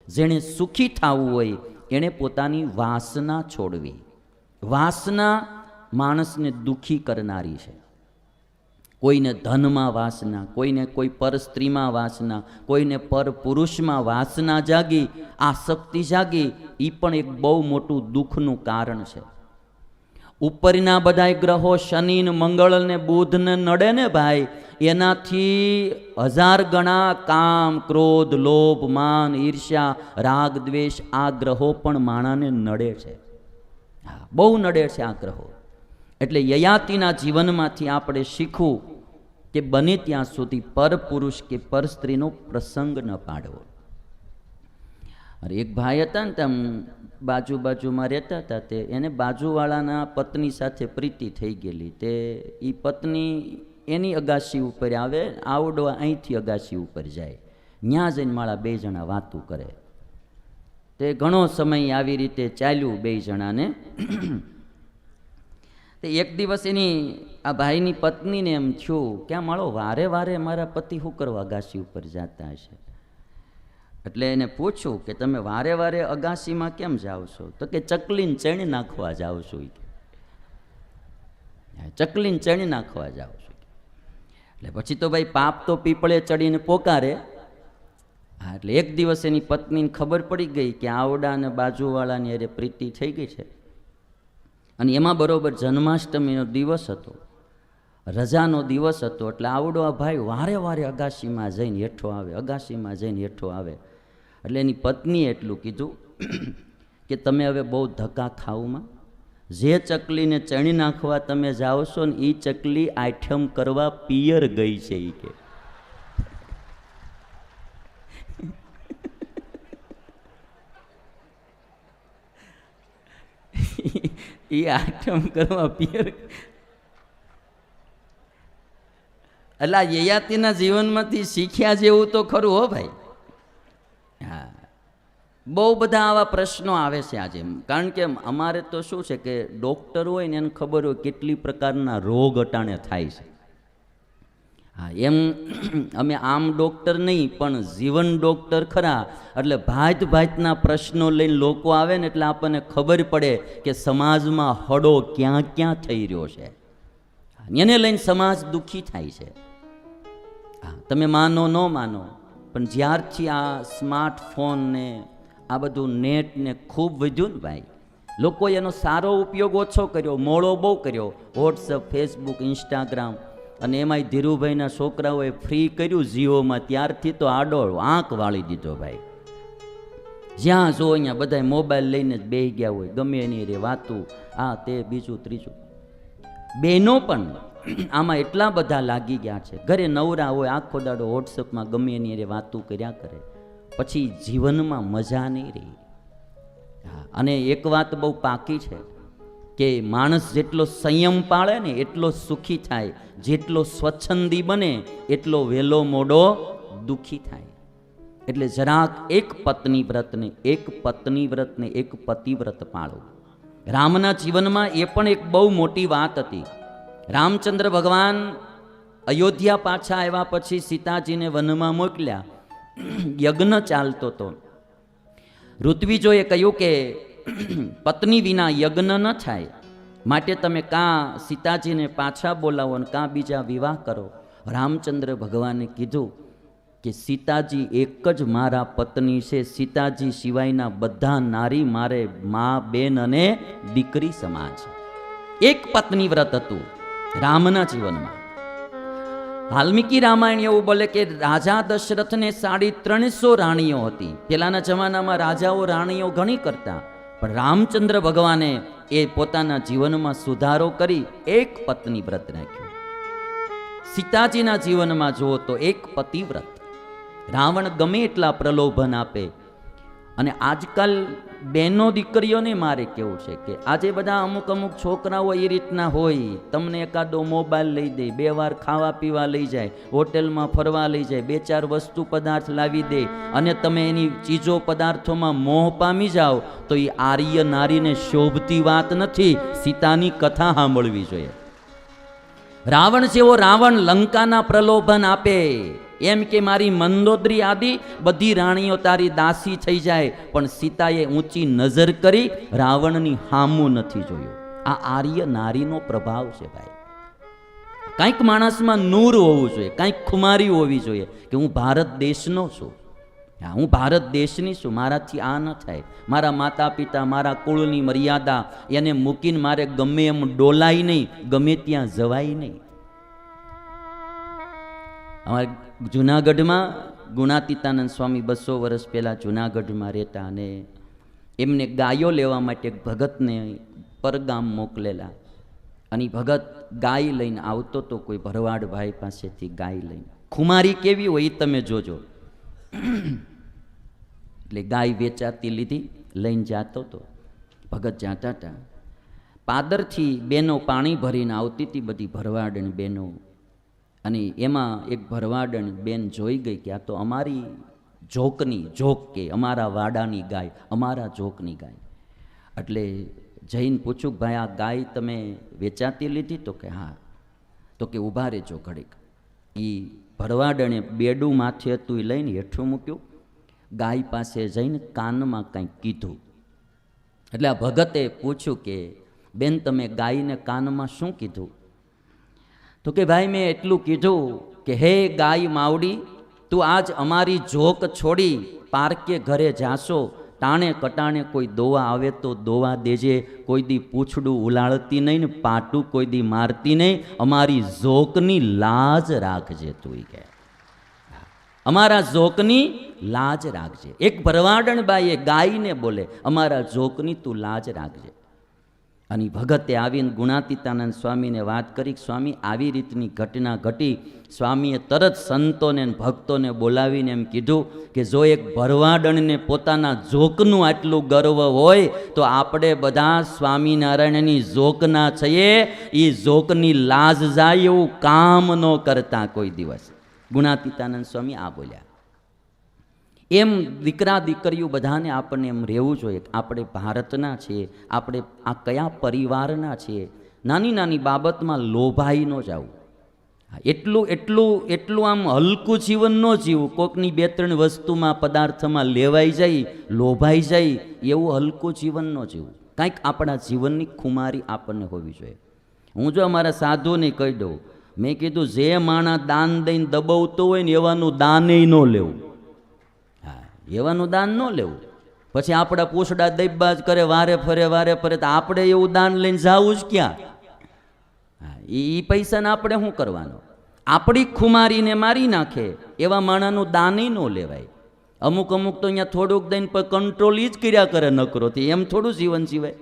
જેણે સુખી થવું હોય એણે પોતાની વાસના છોડવી. વાસના માણસને દુઃખી કરનારી છે. કોઈને ધનમાં વાસના, કોઈને કોઈ પર સ્ત્રીમાં વાસના, કોઈને પર પુરુષમાં વાસના જાગી, આસક્તિ જાગી, એ પણ એક બહુ મોટું દુઃખનું કારણ છે. ઉપરના બધા ગ્રહો શનિ ને મંગળ ને બુધ ને નડે ને ભાઈ, એનાથી 1000 ગણા કામ, ક્રોધ, લોભ, માન, ઈર્ષ્યા, રાગ, દ્વેષ આ ગ્રહો પણ માણાને નડે છે. હા, બહુ નડે છે આ ગ્રહો. એટલે યયાતિના જીવનમાંથી આપણે શીખવું કે બને ત્યાં સુધી પર પુરુષ કે પર સ્ત્રીનો પ્રસંગ ન પાડવો. અરે એક ભાઈ હતા ને, તેમ બાજુમાં રહેતા હતા, તે એને બાજુવાળાના પત્ની સાથે પ્રીતિ થઈ ગયેલી. તે એ પત્ની એની અગાશી ઉપર આવે, આવડવા અહીંથી અગાશી ઉપર જાય, ત્યાં જઈને માળા બે જણા વાતું કરે. તે ઘણો સમય આવી રીતે ચાલ્યું બે જણાને. તે એક દિવસ એની આ ભાઈની પત્નીને એમ થયું કે આ માળો વારે વારે મારા પતિ શું કરવા અગાશી ઉપર જતા હશે. એટલે એને પૂછ્યું કે તમે વારે વારે અગાશીમાં કેમ જાઓ છો? તો કે ચકલીને ચણી નાખવા જાઉં છું. ચકલીને ચણી નાખવા જાઉં છું. એટલે પછી તો ભાઈ પાપ તો પીપળે ચડીને પોકારે. હા, એટલે એક દિવસ એની પત્નીને ખબર પડી ગઈ કે આવડા અને બાજુવાળાની અરે પ્રીતિ થઈ ગઈ છે. અને એમાં બરોબર જન્માષ્ટમીનો દિવસ હતો, રજાનો દિવસ હતો. એટલે આવડો આ ભાઈ વારે વારે અગાશીમાં જઈને હેઠો આવે, અગાશીમાં જઈને હેઠો આવે. એટલે એની પત્નીએ એટલું કીધું કે તમે હવે બહુ ધક્કા ખાવમાં, જે ચકલીને ચણી નાખવા તમે જાઓ છો ને એ ચકલી આઠમ કરવા પિયર ગઈ છે. એ કે એ આઠમ કરવા પિયર. એટલે યયાતિના જીવનમાંથી શીખ્યા જેવું તો ખરું હો ભાઈ. હા, બહુ બધા આવા પ્રશ્નો આવે છે આજે. કારણ કે અમારે તો શું છે કે ડૉક્ટર હોય ને એને ખબર હોય કેટલી પ્રકારના રોગ અટાણે થાય છે. હા, એમ અમે આમ ડૉક્ટર નહીં પણ જીવન ડૉક્ટર ખરા. એટલે ભાત ભાતના પ્રશ્નો લઈને લોકો આવે ને એટલે આપણને ખબર પડે કે સમાજમાં હડો ક્યાં ક્યાં થઈ રહ્યો છે. એને લઈને સમાજ દુઃખી થાય છે. હા, તમે માનો ન માનો, પણ જ્યારથી આ સ્માર્ટફોન ને આ બધું નેટ ને ખૂબ વધ્યું ને ભાઈ, લોકોએ એનો સારો ઉપયોગ ઓછો કર્યો, મોડો બહુ કર્યો. વોટ્સઅપ, ફેસબુક, ઇન્સ્ટાગ્રામ, અને એમાંય ધીરુભાઈના છોકરાઓએ ફ્રી કર્યું જીઓમાં, ત્યારથી તો આડો આંક વાળી દીધો ભાઈ. જ્યાં જો અહીંયા બધા મોબાઈલ લઈને જ બેસી ગયા હોય, ગમે એની રે વાતું, આ તે બીજું ત્રીજું. બહેનો પણ આમાં એટલા બધા લાગી ગયા છે, ઘરે નવરા હોય આખો દાડો વોટ્સઅપમાં ગમે એની રે વાતું કર્યા કરે, પછી જીવનમાં મજા નહીં રહી. હા, અને એક વાત બહુ પાકી છે કે માણસ જેટલો સંયમ પાળે ને એટલો સુખી થાય, જેટલો સ્વચ્છંદી બને એટલો વહેલો મોડો દુઃખી થાય. એટલે જરાક એક પત્ની વ્રતને, એક પત્ની વ્રતને, એક પતિવ્રત પાળો. રામના જીવનમાં એ પણ એક બહુ મોટી વાત હતી. રામચંદ્ર ભગવાન અયોધ્યા પાછા આવ્યા પછી સીતાજીને વનમાં મોકલ્યા. યજ્ઞ ચાલતો હતો. ઋત્વિજોએ કહ્યું કે પત્ની વિના યજ્ઞ ન થાય, માટે તમે કાં સીતાજીને પાછા બોલાવો અને કાં બીજા વિવાહ કરો. રામચંદ્ર ભગવાને કીધું કે સીતાજી એક જ મારા પત્ની છે, સીતાજી સિવાયના બધા નારી મારે મા, બેન અને દીકરી સમાન છે. એક પત્ની વ્રત હતું રામના જીવનમાં. વાલ્મીકી રામાયણ એવું બોલે કે રાજા દશરથને 350 રાણીઓ હતી. પેલાના જમાનામાં રાજાઓ રાણીઓ ઘણી કરતા, પણ રામચંદ્ર ભગવાને એ પોતાના જીવનમાં સુધારો કરી એક પત્ની વ્રત રાખ્યું. સીતાજીના જીવનમાં જુઓ તો એક પતિવ્રત. રાવણ ગમે એટલા પ્રલોભન આપે, અને આજકાલ બહેનો દીકરીઓને મારે કેવું છે કે આજે બધા અમુક છોકરાઓ એ રીતના હોય, તમને એકાદો મોબાઈલ લઈ દે, 2 વાર ખાવા પીવા લઈ જાય, હોટેલમાં ફરવા લઈ જાય, 2-4 વસ્તુ પદાર્થ લાવી દે, અને તમે એની ચીજો પદાર્થોમાં મોહ પામી જાઓ તો એ આર્ય નારીને શોભતી વાત નથી. સીતાની કથા સાંભળવી જોઈએ. રાવણ જેવો રાવણ લંકાના પ્રલોભન આપે, એમ કે મારી મંદોદરી આદિ બધી રાણીઓ તારી દાસી થઈ જાય, પણ સીતાએ ઊંચી નજર કરી રાવણની હામું નથી જોયું. આ આર્ય નારીનો પ્રભાવ છે ભાઈ. કંઈક માણસમાં નૂર હોવું જોઈએ, કંઈક ખુમારી હોવી જોઈએ કે હું ભારત દેશનો છું, હા હું ભારત દેશની છું, મારાથી આ ન થાય. મારા માતા પિતા, મારા કુળની મર્યાદા એને મૂકીને મારે ગમે એમ ડોલાય નહીં, ગમે ત્યાં જવાય નહીં. અમારે જુનાગઢમાં ગુણાતીતાનંદ સ્વામી 200 વર્ષ પહેલાં જુનાગઢમાં રહેતા, અને એમને ગાયો લેવા માટે ભગતને પરગામ મોકલેલા, અને ભગત ગાય લઈને આવતો તો કોઈ ભરવાડ ભાઈ પાસેથી ગાય લઈને. ખુમારી કેવી હોય એ તમે જોજો. એટલે ગાય વેચાતી લીધી, લઈને જાતો હતો. ભગત જાતા હતા, પાદરથી બેનો પાણી ભરીને આવતી હતી, બધી ભરવાડણ બેનો. અને એમાં એક ભરવાડણ બેન જોઈ ગઈ કે આ તો અમારી જોકની, જોક કે અમારા વાડાની ગાય, અમારા જોકની ગાય. એટલે જઈને પૂછું ભાઈ આ ગાય તમે વેચાતી લીધી? તો કે હા. તો કે ઊભા રહેજો ઘડીક. એ ભરવાડણે બેડું માથે હતું એ લઈને હેઠું મૂક્યું, ગાય પાસે જઈને કાનમાં કંઈક કીધું. એટલે આ ભગતે પૂછ્યું કે બેન તમે ગાયને કાનમાં શું કીધું? તો કે ભાઈ મેં એટલું કીધું કે હે ગાય માવડી, તું આજ અમારી જોક છોડી પારકે ઘરે જાશો, ટાણે કટાણે કોઈ દોવા આવે તો દોવા દેજે, કોઈ દી પૂછડું ઉલાળતી નહીં ને પાટું કોઈ દી મારતી નહીં, અમારી જોકની લાજ રાખજે. તું કે અમારા જોકની લાજ રાખજે. એક ભરવાડણ બાઈએ ગાયને બોલે અમારા જોકની તું લાજ રાખજે. અને ભગતે આવીને ગુણાતીતાનંદ સ્વામીને વાત કરી, સ્વામી આવી રીતની ઘટના ઘટી. સ્વામીએ તરત સંતોને ભક્તોને બોલાવીને એમ કીધું કે જો એક ભરવાડણને પોતાના જોકનું આટલું ગર્વ હોય તો આપણે બધા સ્વામિનારાયણની જોકના છીએ, એ જોકની લાજ જાય એવું કામ ન કરતા કોઈ દિવસ. ગુણાતીતાનંદ સ્વામી આ બોલ્યા. એમ દીકરા દીકરીઓ બધાને આપણને એમ રહેવું જોઈએ કે આપણે ભારતના છીએ, આપણે આ કયા પરિવારના છીએ. નાની નાની બાબતમાં લોભાઈ ન જવું. એટલું એટલું એટલું આમ હલકું જીવન ન જીવવું. કોકની 2-3 વસ્તુમાં પદાર્થમાં લેવાઈ જાય, લોભાઈ જાય, એવું હલકું જીવન ન જીવવું. કંઈક આપણા જીવનની ખુમારી આપણને હોવી જોઈએ. હું જો અમારા સાધુને કહી દઉં, મેં કીધું જે માણસ દાન દઈને દબાવતો હોય ને એવાનું દાને ન લેવું. એવાનું દાન ન લેવું. પછી આપણા પૂછડા દૈબા જ કરે વારે ફરે તો આપણે એવું દાન લઈને જવું જ ક્યાં? એ પૈસાને આપણે શું કરવાનો? આપણી ખુમારીને મારી નાખે એવા માણાનું દાન ન લેવાય. અમુક તો અહીંયા થોડુંક દઈને પર કંટ્રોલ જ કર્યા કરે નકરોથી, એમ થોડું જીવન જીવાય.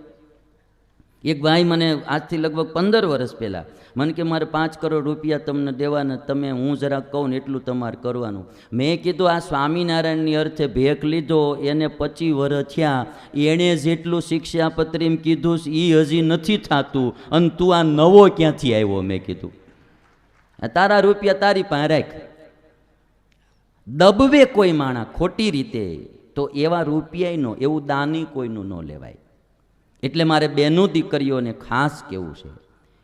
એક ભાઈ મને આજથી લગભગ 15 વર્ષ પહેલાં મને કે મારે 5 કરોડ રૂપિયા તમને દેવાના, તમે હું જરાક કહું ને એટલું તમારે કરવાનું. મેં કીધું આ સ્વામિનારાયણની અર્થે ભેખ લીધો એને 25 વર્ષ થયા, એણે જેટલું શિક્ષાપત્રીમાં કીધું એ હજી નથી થતું, અને તું આ નવો ક્યાંથી આવ્યો? મેં કીધું તારા રૂપિયા તારી પાસે રાખ. દબવે કોઈ માણા ખોટી રીતે તો એવા રૂપિયાનો, એવું દાની કોઈનું ન લેવાય. એટલે મારે બેનું દીકરીઓને ખાસ કહેવું છે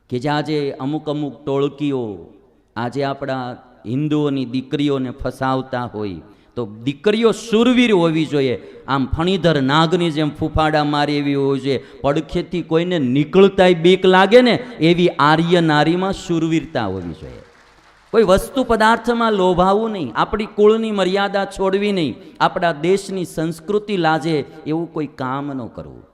કે જે આજે અમુક ટોળકીઓ આજે આપણા હિન્દુઓની દીકરીઓને ફસાવતા હોય, તો દીકરીઓ શૂરવીર હોવી જોઈએ. આમ ફણીધર નાગની જેમ ફૂફાડા મારી એવી હોવી જોઈએ. પડખેથી કોઈને નીકળતાય બીક લાગે ને એવી આર્ય નારીમાં શૂરવીરતા હોવી જોઈએ. કોઈ વસ્તુ પદાર્થમાં લોભાવું નહીં, આપણી કુળની મર્યાદા છોડવી નહીં, આપણા દેશની સંસ્કૃતિ લાજે એવું કોઈ કામ ન કરવું.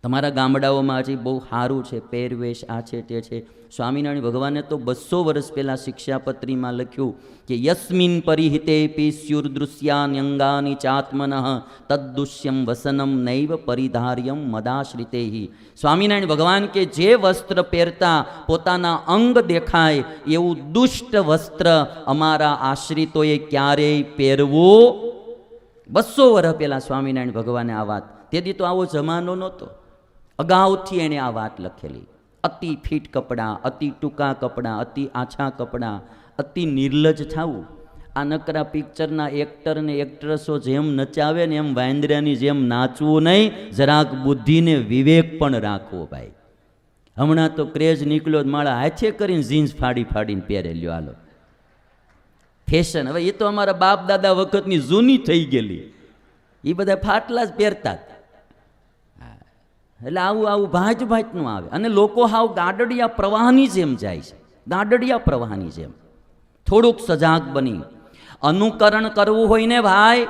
તમારા ગામડાઓમાં હજી બહુ સારું છે, પહેરવેશ આ છે તે છે. સ્વામિનારાયણ ભગવાને તો 200 વર્ષ પહેલાં શિક્ષાપત્રીમાં લખ્યું કે યસ્મિન પરિહિતે સ્યુર્દૃશ્યાન્યંગાની ચાત્મનઃ તદ્દુષ્યમ વસનમ નૈવ પરિધાર્યમ મદાશ્રિતેહિ. સ્વામિનારાયણ ભગવાન કે જે વસ્ત્ર પહેરતા પોતાના અંગ દેખાય એવું દુષ્ટ વસ્ત્ર અમારા આશ્રિતોએ ક્યારેય પહેરવું. 200 વર્ષ પહેલાં સ્વામિનારાયણ ભગવાને આ વાત, તેથી તો આવો જમાનો નહોતો, અગાઉથી એણે આ વાત લખેલી. અતિ ફીટ કપડાં, અતિ ટૂંકા કપડાં, અતિ આછા કપડાં, અતિ નિર્લજ થવું. આ નકરા પિક્ચરના એક્ટરને એક્ટ્રેસો જેમ નચાવે ને એમ વાંદરાની જેમ નાચવું નહીં, જરાક બુદ્ધિને વિવેક પણ રાખવો ભાઈ. હમણાં તો ક્રેઝ નીકળ્યો, માળા હાથે કરીને જીન્સ ફાડીને પહેરે લ્યો. હાલો ફેશન. હવે એ તો અમારા બાપ દાદા વખતની જૂની થઈ ગયેલી, એ બધા ફાટલા જ પહેરતા. એટલે આવું આવું ભાંજ ભાંજનું આવે અને લોકો હાવ ગાડડિયા પ્રવાહની જેમ જાય છે, ગાડડિયા પ્રવાહની જેમ. થોડુંક સજાગ બની અનુકરણ કરવું હોય ને ભાઈ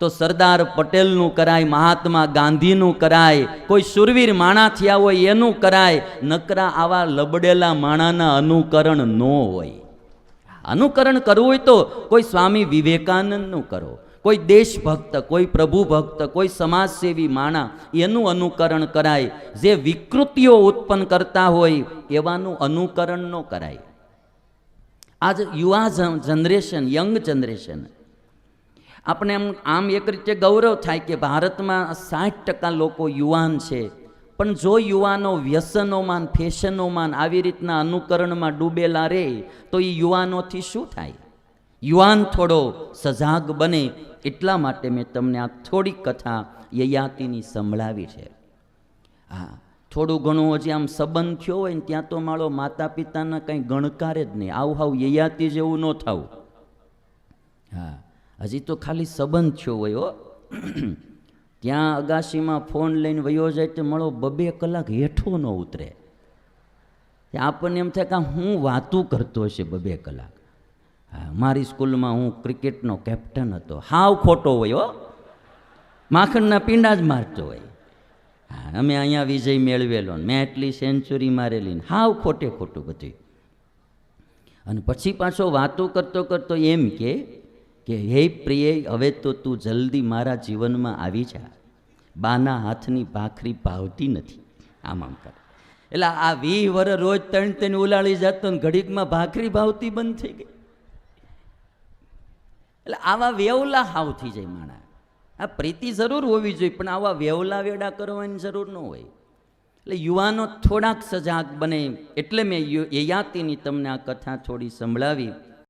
તો સરદાર પટેલનું કરાય, મહાત્મા ગાંધીનું કરાય, કોઈ શુરવીર માણા થયા હોય એનું કરાય. નકરા આવા લબડેલા માણાના અનુકરણ ન હોય. અનુકરણ કરવું હોય તો કોઈ સ્વામી વિવેકાનંદનું કરો, કોઈ દેશભક્ત, કોઈ પ્રભુ ભક્ત, કોઈ સમાજસેવી માણા એનું અનુકરણ કરાય. જે વિકૃતિઓ ઉત્પન્ન કરતા હોય એવાનું અનુકરણ ન કરાય. આજ યુવા જનરેશન, યંગ જનરેશન, આપણે આમ એક રીતે ગૌરવ થાય કે ભારતમાં 60% લોકો યુવાન છે. પણ જો યુવાનો વ્યસનોમાં, ફેશનોમાં, આવી રીતના અનુકરણમાં ડૂબેલા રહે તો એ યુવાનોથી શું થાય? યુવાન થોડો સજાગ બને એટલા માટે મેં તમને આ થોડીક કથા યયાતિની સંભળાવી છે. હા, થોડું ઘણું હજી આમ સંબંધ થયો હોય ને ત્યાં તો મારો માતા પિતાના કંઈ ગણકારે જ નહીં. આવું હાવ યયાતિ જેવું ન થવું. હા, હજી તો ખાલી સંબંધ થયો હોય હો. ત્યાં અગાશીમાં ફોન લઈને વયો જાય તો મળો 2 કલાક હેઠો ન ઉતરે. આપણને એમ થાય કે હું વાતું કરતો હશે 2 કલાક. હા, મારી સ્કૂલમાં હું ક્રિકેટનો કેપ્ટન હતો. હાવ ખોટો હોય હો, માખણના પીંડા જ મારતો હોય. હા, અમે અહીંયા વિજય મેળવેલો, મેં એટલી સેન્ચુરી મારેલી, હાવ ખોટે ખોટું બધું. અને પછી પાછો વાતો કરતો કરતો એમ કે હે પ્રિય, હવે તો તું જલ્દી મારા જીવનમાં આવી જા, બાના હાથની ભાખરી ભાવતી નથી. આમ આમ કરે. એટલે આ 20 વર્ષ રોજ 3 ઉલાળી જતો ને ઘડીકમાં ભાખરી ભાવતી બંધ થઈ ગઈ. એટલે આવા વેવલા હાવ થઈ જાય માણા. આ પ્રીતિ જરૂર હોવી જોઈએ પણ આવા વેવલા વેડા કરવાની જરૂર ન હોય. એટલે યુવાનો થોડાક સજાગ બને એટલે મેં યયાતિની તમને આ કથા થોડી સંભળાવી.